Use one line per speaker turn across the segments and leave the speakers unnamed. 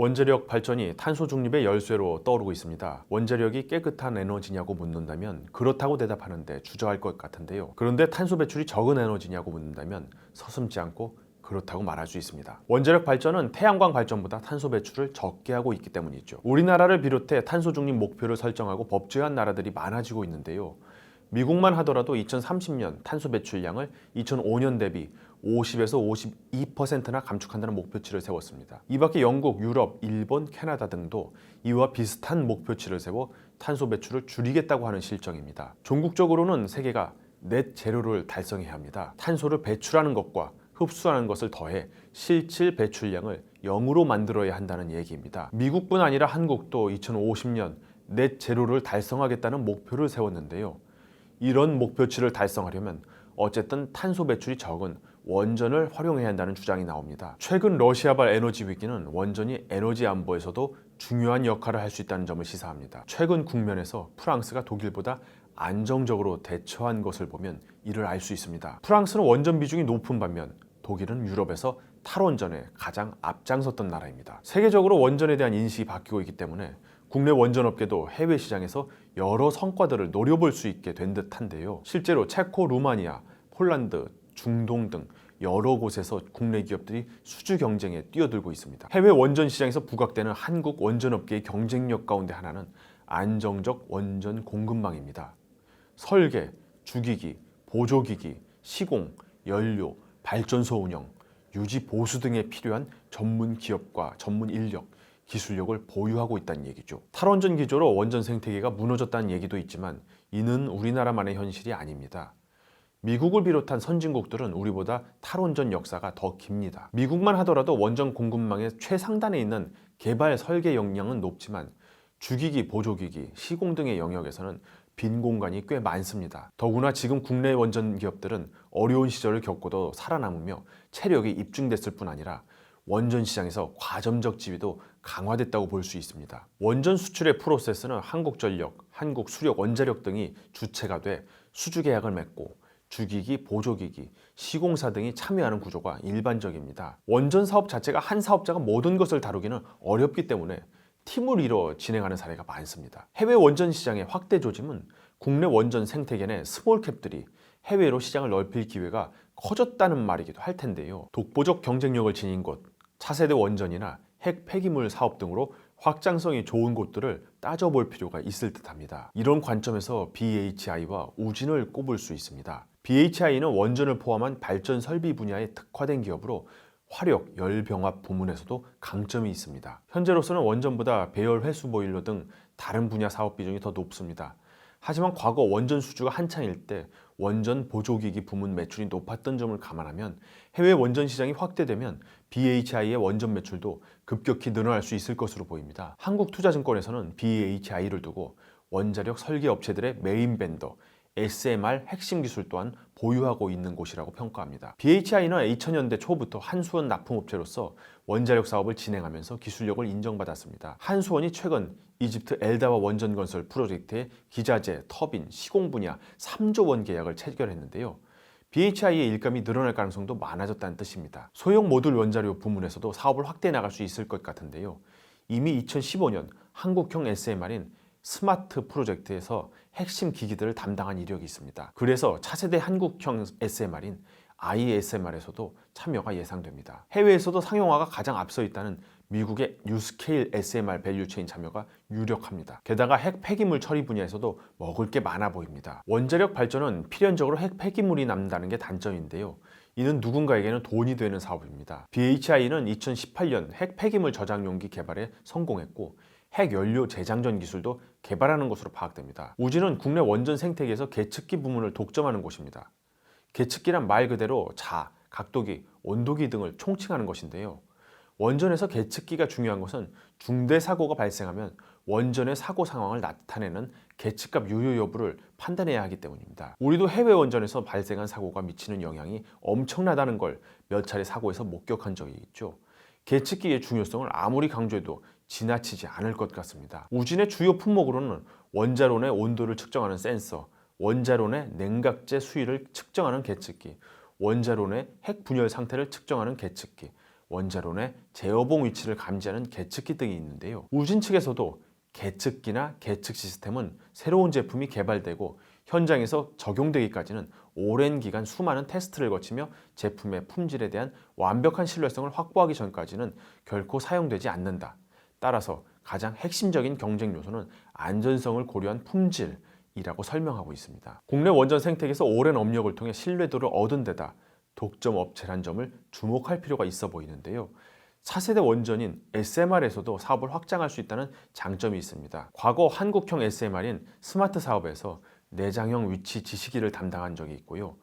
원자력 발전이 탄소 중립의 열쇠로 떠오르고 있습니다. 원자력이 깨끗한 에너지냐고 묻는다면 그렇다고 대답하는데 주저할 것 같은데요. 그런데 탄소 배출이 적은 에너지냐고 묻는다면 서슴지 않고 그렇다고 말할 수 있습니다. 원자력 발전은 태양광 발전보다 탄소 배출을 적게 하고 있기 때문이죠. 우리나라를 비롯해 탄소 중립 목표를 설정하고 법제화한 나라들이 많아지고 있는데요. 미국만 하더라도 2030년 탄소 배출량을 2005년 대비 50에서 52%나 감축한다는 목표치를 세웠습니다. 이 밖에 영국, 유럽, 일본, 캐나다 등도 이와 비슷한 목표치를 세워 탄소 배출을 줄이겠다고 하는 실정입니다. 종국적으로는 세계가 넷 제로를 달성해야 합니다. 탄소를 배출하는 것과 흡수하는 것을 더해 실질 배출량을 0으로 만들어야 한다는 얘기입니다. 미국뿐 아니라 한국도 2050년 넷 제로를 달성하겠다는 목표를 세웠는데요. 이런 목표치를 달성하려면 어쨌든 탄소 배출이 적은 원전을 활용해야 한다는 주장이 나옵니다. 최근 러시아발 에너지 위기는 원전이 에너지 안보에서도 중요한 역할을 할 수 있다는 점을 시사합니다. 최근 국면에서 프랑스가 독일보다 안정적으로 대처한 것을 보면 이를 알 수 있습니다. 프랑스는 원전 비중이 높은 반면 독일은 유럽에서 탈원전에 가장 앞장섰던 나라입니다. 세계적으로 원전에 대한 인식이 바뀌고 있기 때문에 국내 원전업계도 해외 시장에서 여러 성과들을 노려볼 수 있게 된 듯한데요. 실제로 체코, 루마니아, 폴란드, 중동 등 여러 곳에서 국내 기업들이 수주 경쟁에 뛰어들고 있습니다. 해외 원전 시장에서 부각되는 한국 원전업계의 경쟁력 가운데 하나는 안정적 원전 공급망입니다. 설계, 주기기, 보조기기, 시공, 연료, 발전소 운영, 유지 보수 등에 필요한 전문 기업과 전문 인력, 기술력을 보유하고 있다는 얘기죠. 탈원전 기조로 원전 생태계가 무너졌다는 얘기도 있지만 이는 우리나라만의 현실이 아닙니다. 미국을 비롯한 선진국들은 우리보다 탈원전 역사가 더 깁니다. 미국만 하더라도 원전 공급망의 최상단에 있는 개발 설계 역량은 높지만 주기기, 보조기기, 시공 등의 영역에서는 빈 공간이 꽤 많습니다. 더구나 지금 국내 원전 기업들은 어려운 시절을 겪고도 살아남으며 체력이 입증됐을 뿐 아니라 원전 시장에서 과점적 지위도 강화됐다고 볼 수 있습니다. 원전 수출의 프로세스는 한국전력, 한국수력 원자력 등이 주체가 돼 수주 계약을 맺고 주기기, 보조기기, 시공사 등이 참여하는 구조가 일반적입니다. 원전 사업 자체가 한 사업자가 모든 것을 다루기는 어렵기 때문에 팀을 이뤄 진행하는 사례가 많습니다. 해외 원전 시장의 확대 조짐은 국내 원전 생태계 내 스몰캡들이 해외로 시장을 넓힐 기회가 커졌다는 말이기도 할 텐데요. 독보적 경쟁력을 지닌 곳, 차세대 원전이나 핵 폐기물 사업 등으로 확장성이 좋은 곳들을 따져볼 필요가 있을 듯합니다. 이런 관점에서 BHI와 우진을 꼽을 수 있습니다. BHI는 원전을 포함한 발전 설비 분야에 특화된 기업으로 화력, 열병합 부문에서도 강점이 있습니다. 현재로서는 원전보다 배열 회수 보일러 등 다른 분야 사업 비중이 더 높습니다. 하지만 과거 원전 수주가 한창일 때 원전 보조기기 부문 매출이 높았던 점을 감안하면 해외 원전 시장이 확대되면 BHI의 원전 매출도 급격히 늘어날 수 있을 것으로 보입니다. 한국투자증권에서는 BHI를 두고 원자력 설계 업체들의 메인 벤더, SMR 핵심 기술 또한 보유하고 있는 곳이라고 평가합니다. BHI는 2000년대 초부터 한수원 납품업체로서 원자력 사업을 진행하면서 기술력을 인정받았습니다. 한수원이 최근 이집트 엘다와 원전 건설 프로젝트의 기자재, 터빈, 시공 분야 3조 원 계약을 체결했는데요. BHI의 일감이 늘어날 가능성도 많아졌다는 뜻입니다. 소형 모듈 원자료 부문에서도 사업을 확대해 나갈 수 있을 것 같은데요. 이미 2015년 한국형 SMR인 스마트 프로젝트에서 핵심 기기들을 담당한 이력이 있습니다. 그래서 차세대 한국형 SMR인 ISMR에서도 참여가 예상됩니다. 해외에서도 상용화가 가장 앞서 있다는 미국의 뉴스케일 SMR 밸류체인 참여가 유력합니다. 게다가 핵 폐기물 처리 분야에서도 먹을 게 많아 보입니다. 원자력 발전은 필연적으로 핵 폐기물이 남는다는 게 단점인데요. 이는 누군가에게는 돈이 되는 사업입니다. BHI는 2018년 핵 폐기물 저장 용기 개발에 성공했고 핵연료 재장전 기술도 개발하는 것으로 파악됩니다. 우진은 국내 원전 생태계에서 계측기 부문을 독점하는 곳입니다. 계측기란 말 그대로 자, 각도기, 온도기 등을 총칭하는 것인데요. 원전에서 계측기가 중요한 것은 중대 사고가 발생하면 원전의 사고 상황을 나타내는 계측값 유효 여부를 판단해야 하기 때문입니다. 우리도 해외 원전에서 발생한 사고가 미치는 영향이 엄청나다는 걸 몇 차례 사고에서 목격한 적이 있죠. 계측기의 중요성을 아무리 강조해도 지나치지 않을 것 같습니다. 우진의 주요 품목으로는 원자론의 온도를 측정하는 센서, 원자론의 냉각제 수위를 측정하는 계측기, 원자론의 핵 분열 상태를 측정하는 계측기, 원자론의 제어봉 위치를 감지하는 계측기 등이 있는데요. 우진 측에서도 계측기나 계측 시스템은 새로운 제품이 개발되고 현장에서 적용되기까지는 오랜 기간 수많은 테스트를 거치며 제품의 품질에 대한 완벽한 신뢰성을 확보하기 전까지는 결코 사용되지 않는다. 따라서 가장 핵심적인 경쟁 요소는 안전성을 고려한 품질이라고 설명하고 있습니다. 국내 원전 생태계에서 오랜 업력을 통해 신뢰도를 얻은 데다 독점 업체란 점을 주목할 필요가 있어 보이는데요. 차세대 원전인 SMR에서도 사업을 확장할 수 있다는 장점이 있습니다. 과거 한국형 SMR인 스마트 사업에서 내장형 위치 지시기를 담당한 적이 있고요.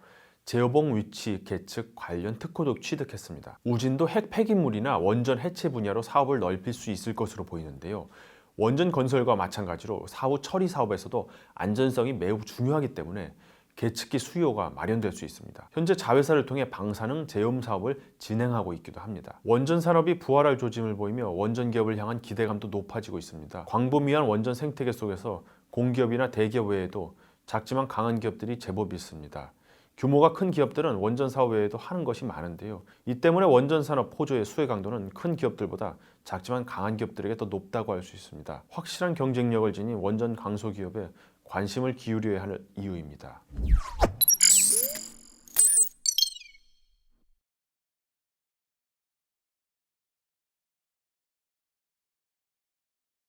제어봉 위치 계측 관련 특허도 취득했습니다. 우진도 핵 폐기물이나 원전 해체 분야로 사업을 넓힐 수 있을 것으로 보이는데요. 원전 건설과 마찬가지로 사후 처리 사업에서도 안전성이 매우 중요하기 때문에 계측기 수요가 마련될 수 있습니다. 현재 자회사를 통해 방사능 제염 사업을 진행하고 있기도 합니다. 원전 산업이 부활할 조짐을 보이며 원전 기업을 향한 기대감도 높아지고 있습니다. 광범위한 원전 생태계 속에서 공기업이나 대기업 외에도 작지만 강한 기업들이 제법 있습니다. 규모가 큰 기업들은 원전 사업 외에도 하는 것이 많은데요. 이 때문에 원전 산업 포조의 수혜 강도는 큰 기업들보다 작지만 강한 기업들에게 더 높다고 할 수 있습니다. 확실한 경쟁력을 지닌 원전 강소기업에 관심을 기울여야 할 이유입니다.